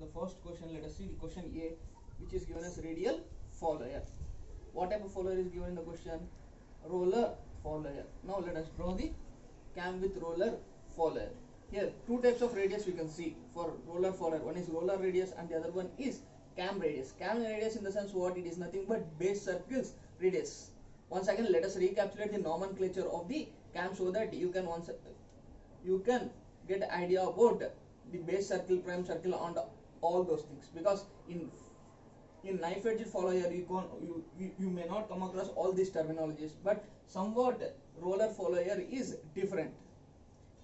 the first question. Let us see the question A, which is given as radial follower. What type of follower is given in the question? Roller follower. Now let us draw the cam with roller follower. Here two types of radius we can see for roller follower. One is roller radius and the other one is cam radius. Cam radius in the sense what? It is nothing but base circles radius. Once again let us recapitulate the nomenclature of the cam so that you can get idea about the base circle, prime circle and all those things, because in knife edge follower you may not come across all these terminologies, but somewhat roller follower is different.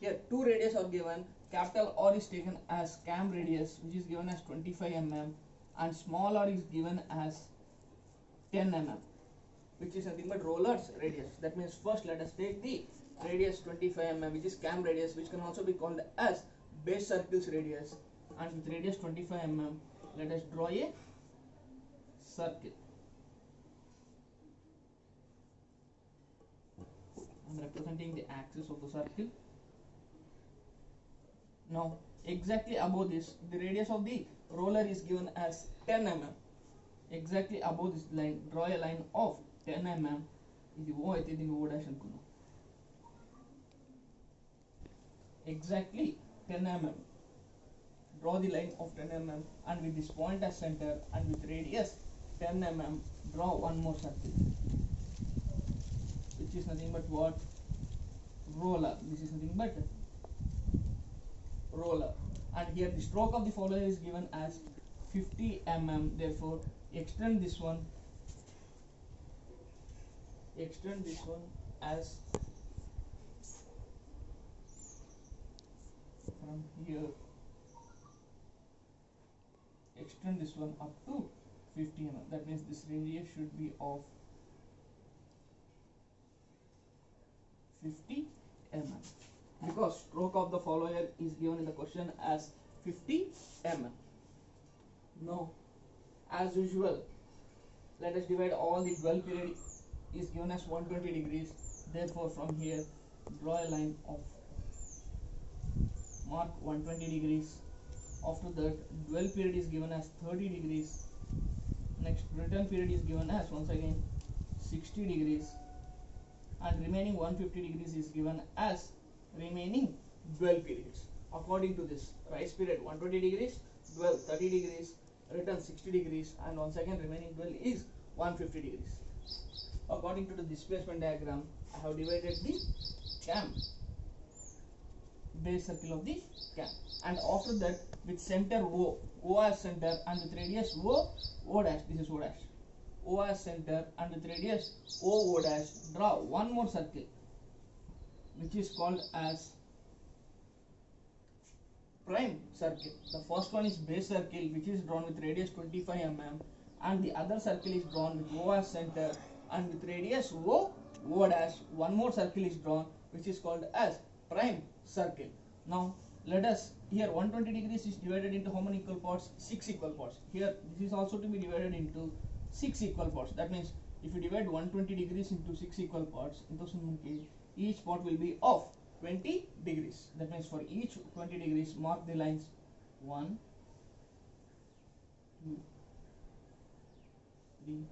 Here two radius are given. Capital R is taken as cam radius, which is given as 25 mm, and small r is given as 10 mm, which is nothing but roller's radius. That means first let us take the radius 25 mm, which is cam radius, which can also be called as base circles radius, and with radius 25 mm let us draw a circle. I am representing the axis of the circle. Now exactly above this, the radius of the roller is given as 10 mm. Exactly above this line, draw a line of 10 mm. ఇది O అయితే దీన్ని O dash అనుకుందాం. Exactly 10 mm. Draw the line of 10 mm and with this point as center and with radius 10 mm draw one more circle, which is nothing but what? Roller. This is nothing but roller. And here the stroke of the follower is given as 50 mm. Therefore extend this one as from here, extend this one up to 50 mm. That means this radius should be of 50 mm, because stroke of the follower is given in the question as 50 mm. Now as usual let us divide all the dwell period is given as 120 degrees. Therefore from here draw a line of mark 120 degrees. After that dwell period is given as 30 degrees. Next return period is given as once again 60 degrees, and remaining 150 degrees is given as remaining dwell periods. According to this, rise period 120 degrees, dwell 30 degrees, return 60 degrees, and once again remaining dwell is 150 degrees. According to the displacement diagram, I have divided the cam, base circle of the cam, and after that with center O as center, and with radius O dash, this is O dash, O as center and with radius O dash, draw one more circle which is called as prime circle. The first one is base circle, which is drawn with radius 25 mm, and the other circle is drawn with O as center and with radius O dash. One more circle is drawn which is called as prime circle. Now let us, here 120 degrees is divided into how many equal parts? 6 equal parts. Here this is also to be divided into 6 equal parts. That means if you divide 120 degrees into 6 equal parts, each part will be of 20 degrees. That means for each 20 degrees mark the lines 1, 2, 3,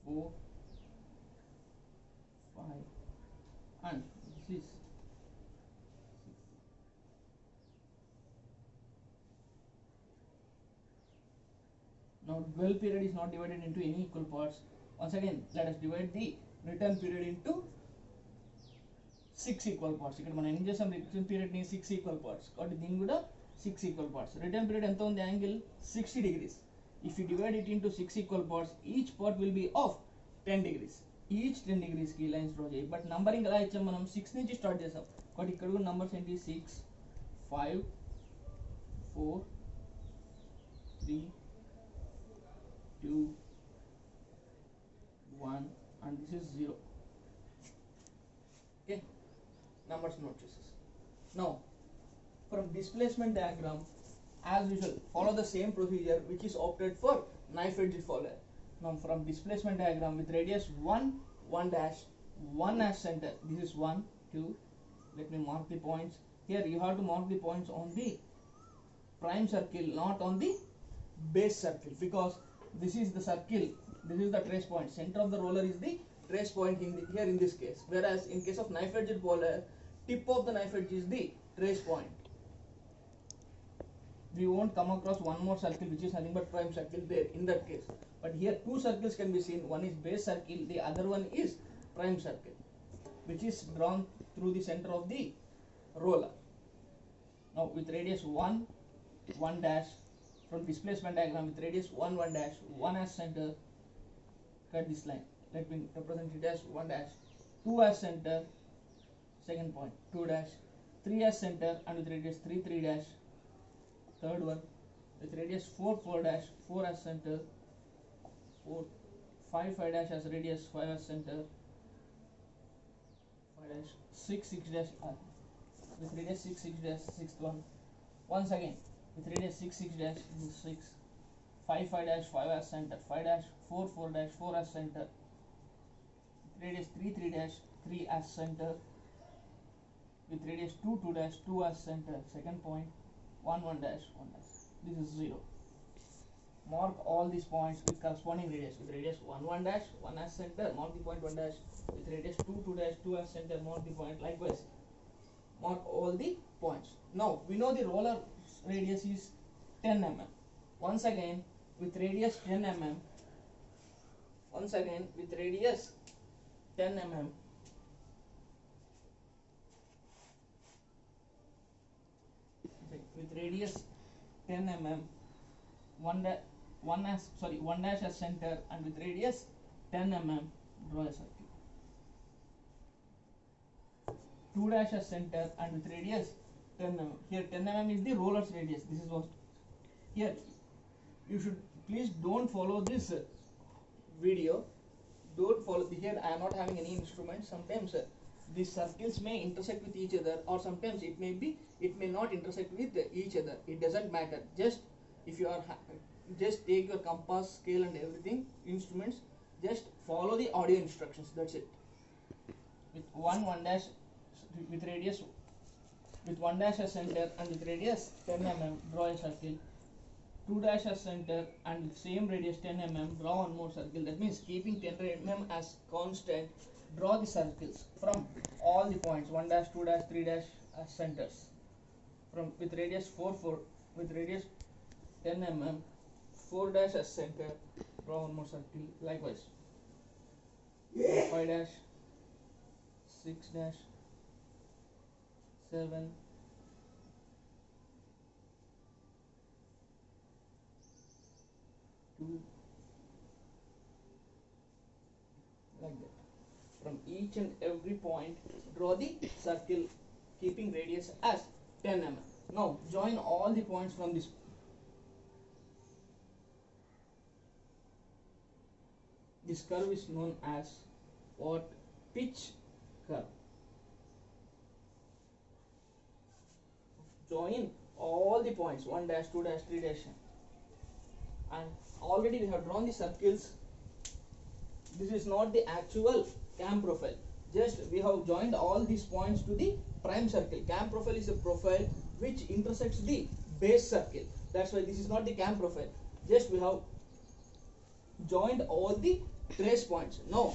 4, 5, and this is 6. Now dwell period is not divided into any equal parts. Once again let us divide the return period into 6 equal parts. ఇక్కడ మనం ఏం చేసాం, return period ని 6 equal parts, కాబట్టి దీన్ని కూడా 6 equal parts. Return period ఎంత ఉంది? Angle 60 degrees. If you divide it into 6 equal parts, each part will be of 10 degrees. Each 10 degrees కి లైన్స్ డ్రా చేయి. బట్ నంబరింగ్ ఎలా ఇచ్చాం, మనం 6 నుంచి స్టార్ట్ చేసాం కాబట్టి ఇక్కడ కూడా నంబర్స్ ఏంటి? 6, 5, 4, 3, 2, 1 and this is 0. Okay, numbers note choices. Now from displacement diagram, as usual follow the same procedure which is opted for knife edge follower. Now from displacement diagram with radius 1, 1 dash, 1 as center, this is 1, 2, let me mark the points. Here you have to mark the points on the prime circle, not on the base circle, because this is the circle, this is the trace point, center of the roller is the trace point here in this case, whereas in case of knife edged polar, tip of the knife edge is the trace point. We won't come across one more circle which is nothing but prime circle there in that case, but here two circles can be seen, one is base circle, the other one is prime circle, which is drawn through the center of the roller. Now with radius 1 1 dash, from displacement diagram with radius 1 1 dash, 1 as center, cut this line, let me represent it as 1 dash, 2 as center, second point 2 dash, 3 as center and with radius 3 3 dash, third one with radius 4 4 dash, 4 as center, 4 5 5 dash as radius, 5 as center, 5 dash, 6 6 dash with radius 6 6 dash, sixth one, once again with radius 6 6 dash, this is 6, 5 5 dash, 5 as center, 5 dash, 4 4 dash, 4 as center, with radius 3 3 dash, 3 as center, with radius 2 2 dash, 2 as center, second point, 1 1 dash, 1 dash, this is 0. Mark all these points with corresponding radius, with radius 1 1 dash, 1 as center, mark the point 1 dash, with radius 2 2 dash, 2 as center, mark the point, likewise mark all the points. Now we know the roller radius is 10 mm. Once again with radius 10 mm, once again with radius 10 mm, with radius 10 mm, 1 dash as center and with radius 10 mm, draw a circle. 2 dash as center and with radius 10 mm. Here 10 mm is the roller's radius. This is what. Here you should please don't follow this video. Don't follow. Here I am not having any instrument. Sometimes these circles may intersect with each other, or sometimes it may not intersect with each other. It doesn't matter. Just if you are just take your compass, scale and everything, instruments. Just follow the audio instructions. That's it. With 1 dash. With radius, with 1 dash as center and with radius 10 mm, draw a circle. 2 dash as center and with same radius 10 mm, draw one more circle. That means keeping 10 mm as constant, draw the circles from all the points 1 dash, 2 dash, 3 dash as centers. From with radius 4 4, with radius 10 mm, 4 dash as center, draw one more circle. Likewise 5 dash, 6 dash, 7, 2, like that. From each and every point, draw the circle, keeping radius as 10 mm. Now join all the points from this. This curve is known as what? Pitch curve. Join all the points 1 dash, 2 dash, 3 dash, and already we have drawn the circles. This is not the actual cam profile, just we have joined all these points to the prime circle. Cam profile is a profile which intersects the base circle. That's why this is not the cam profile, just we have joined all the trace points. Now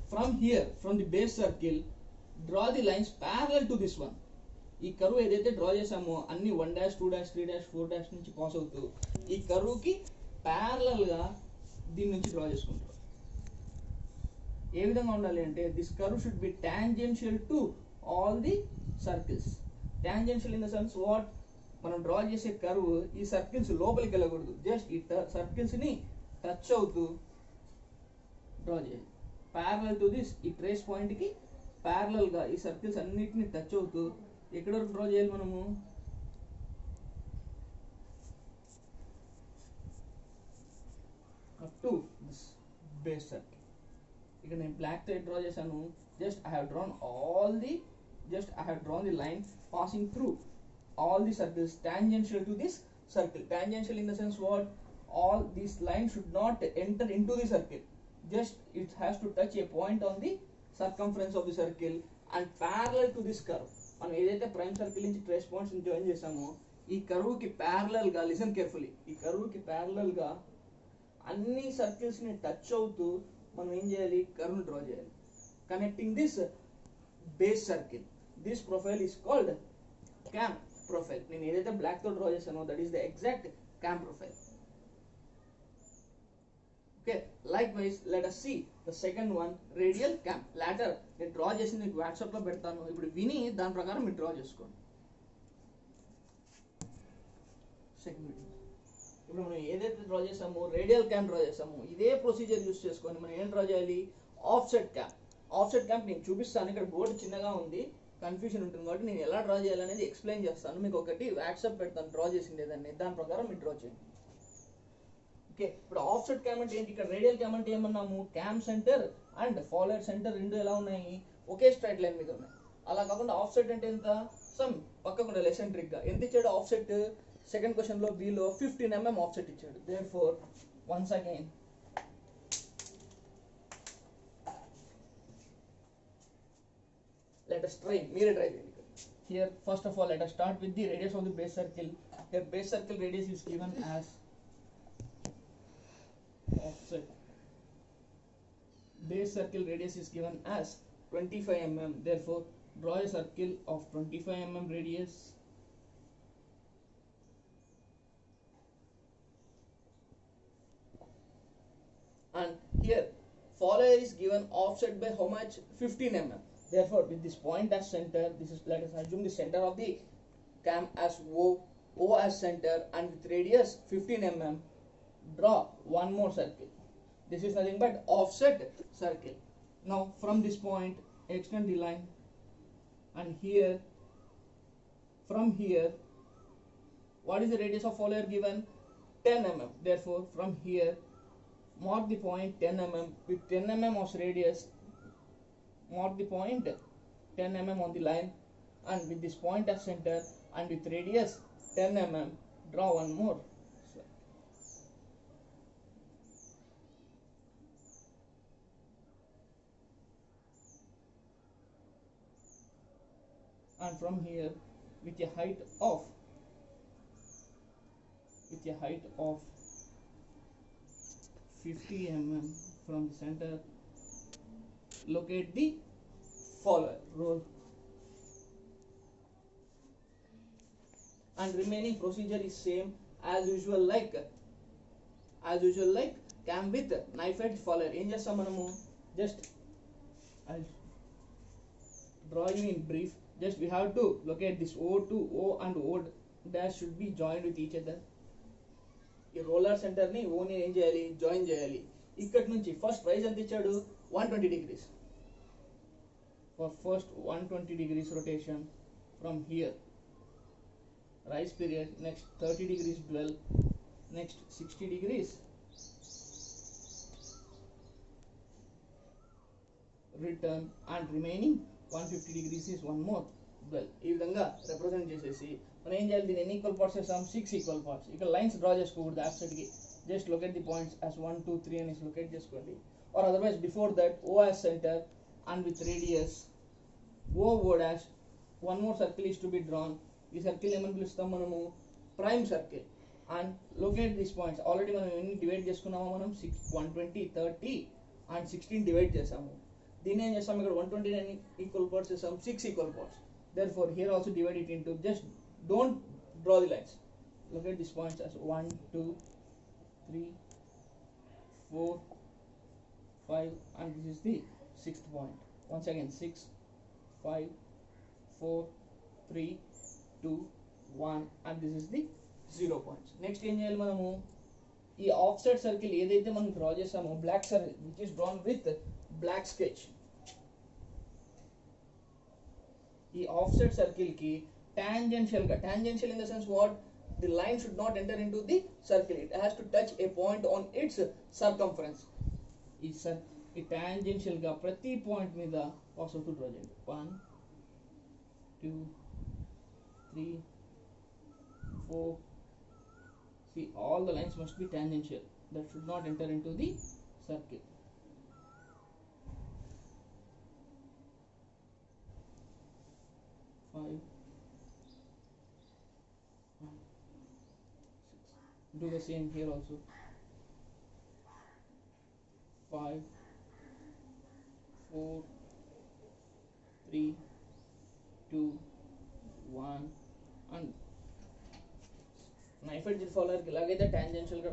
from here, from the base circle, draw the lines parallel to this one. ఈ curve ఏదైతే draw చేసామో అన్ని 1 dash, 2 dash, 3 dash, 4 dash నుంచి pass అవుతూ ఈ కర్వ్కి ప్యారలల్గా దీని నుంచి డ్రా చేసుకుంటారు. ఏ విధంగా ఉండాలి అంటే this curve should be tangential to all the circles. Tangential in the sense what, మనం డ్రా చేసే కర్వ్ ఈ సర్కిల్స్ లోపలికి వెళ్ళకూడదు, జస్ట్ ఈ సర్కిల్స్ని టచ్ అవుతూ డ్రా చేయాలి. ప్యారలల్ టు దిస్, ఈ ట్రేస్ పాయింట్కి ప్యారలల్గా ఈ సర్కిల్స్ అన్నిటిని టచ్ అవుతూ ఎక్కడ వరకు డ్రా చేయాలి మనము? Up to this base circle. ఇక్కడ నేను బ్లాక్ తో డ్రా చేశాను. Just I have drawn all the, just I have drawn the line passing through all the circles tangential to this circle. Tangential in the sense what? All these lines should not enter into the circle. Just it has to touch a point on the circumference of the circle and parallel to this curve. మనం ఏదైతే prime circle నుంచి trace points join చేసామో ఈ curve కి parallel గా, listen carefully, ఈ curve కి parallel గా అన్ని సర్కిల్స్ ని టచ్ అవుతూ మనం ఏం చేయాలి, కర్వ్ ని డ్రా చేయాలి. Connecting this base circle, this profile is called cam profile. నేను ఏదైతే బ్లాక్ తో డ్రా చేశానో that is the exact cam profile. Okay, likewise let us see the second one, radial cam. later నేను draw చేసి మీకు WhatsApp లో పెడతాను. ఇప్పుడు విని దాని ప్రకారం మీరు డ్రా చేసుకోండి. సెకండ్ వీడియో ఇప్పుడు మనం ఏదైతే డ్రా చేసామో రేడియల్ క్యామ్ డ్రా చేసామో ఇదే ప్రొసీజర్ యూస్ చేసుకొని మనం ఏం డ్రా చేయాలి, ఆఫ్సెట్ క్యామ్. ఆఫ్సెట్ క్యామ్ నేను చూపిస్తాను, ఇక్కడ బోర్డు చిన్నగా ఉంది, కన్ఫ్యూజన్ ఉంటుంది కాబట్టి నేను ఎలా డ్రా చేయాలనేది ఎక్స్ప్లెయిన్ చేస్తాను. మీకు ఒకటి వాట్సాప్ పెడతాను డ్రా చేసింది దాన్ని, దాని ప్రకారం మీరు డ్రా చేయండి. ఓకే, ఇప్పుడు ఆఫ్సెట్ క్యామ్ అంటే ఏంటి, ఇక్కడ రేడియల్ క్యామ్ అంటే ఏమన్నాము, cam centre and follower centre రెండు ఎలా ఉన్నాయి, ఒకే స్ట్రైట్ లైన్ మీద ఉన్నాయి. అలా కాకుండా ఆఫ్సెట్ అంటే ఎంత, సమ్ పక్కకుండా ఎసెంట్రిక్ గా ఎంత ఇచ్చాడు ఆఫ్సెట్, సెకండ్ క్వశ్చన్ లో బిలో 15 mm ఆఫ్సెట్ ఇచ్చాడు. Therefore once again let us try, మీరే ట్రై చేయండి. Here first of all let us start with the radius of the base circle. Here base circle radius is given as offset. Base circle radius is given as 25 mm. Therefore draw a circle of 25 mm radius. And here follower is given offset by how much, 15 mm. Therefore with this point as center, this is, let us assume the center of the cam as O as center and with radius 15 mm, draw one more circle. This is nothing but offset circle. Now from this point extend the line, and here from here what is the radius of follower given, 10 mm. Therefore from here mark the point 10 mm. With 10 mm of radius mark the point 10 mm on the line, and with this point as center and with radius 10 mm draw one more. And from here with a height of 50 mm from the center locate the follower, roll, and remaining procedure is same as usual like cam with knife edge follower. ఏం చేస్తాం మనము, just I'll draw you in brief. Just we have to locate this O to O and O dash should be joined with each other. ఈ roller centre ని O ని ఏం చేయాలి, join చేయాలి. ఇక్కడ నుంచి ఫస్ట్ రైజ్ ఎంత ఇచ్చాడు, 120 degrees. For first 120 degrees rotation from here, rise period, next 30 degrees dwell, next 60 degrees return, and remaining 150 degrees is one more dwell. ఈ విధంగా రిప్రజెంట్ చేసేసి మనం ఏం చేయాలి, దీన్ని ఎన్ని ఈక్వల్ పార్ట్స్ చేస్తాం, 6 ఈక్వల్ పార్ట్స్. ఇక్కడ లైన్స్ డ్రా చేసుకోకూడదు యాప్ సైడ్ కి, just locate the points as 1 2 3 అనేసి లొకేట్ చేసుకోండి. or otherwise before that O as center and with radius O dash, one more circle is to be drawn. ఈ circle ఏమని పిలుస్తాం మనము, prime circle. And locate these points. Already మనం ఎన్ని divide చేసుకున్నామో మనం 120 30 అండ్ 16 డివైడ్ చేసాము. దీన్ని ఏం చేస్తాం, ఇక్కడ 129 ఈక్వల్ పార్ట్స్ చేసాం, 6 equal parts. therefore here also divide it into, just don't draw the lines, locate these points as 1 2 3 4 5 and this is the 6th point. Once again 6 5 4 3 2 1 and this is the 0 points. Next ఏం చేయాలి మనము, ఈ offset circle ఏదైతే మనం draw చేసామో black circle which is drawn with black sketch, ఈ offset circle కి tangential గా, tangential in the sense what, the line should not enter into the circle, it has to touch a point on its circumference. ఈ tangential గా ప్రతి point మీద pass అవుతూ draw చేయండి. 1 2 3 4. See, all the lines must be tangential, that should not enter into the circle. Five. 1 Do the same here also. 5, 4, 3, 2, 1 and knife edge follower కి ఇలాగైతే tangential గా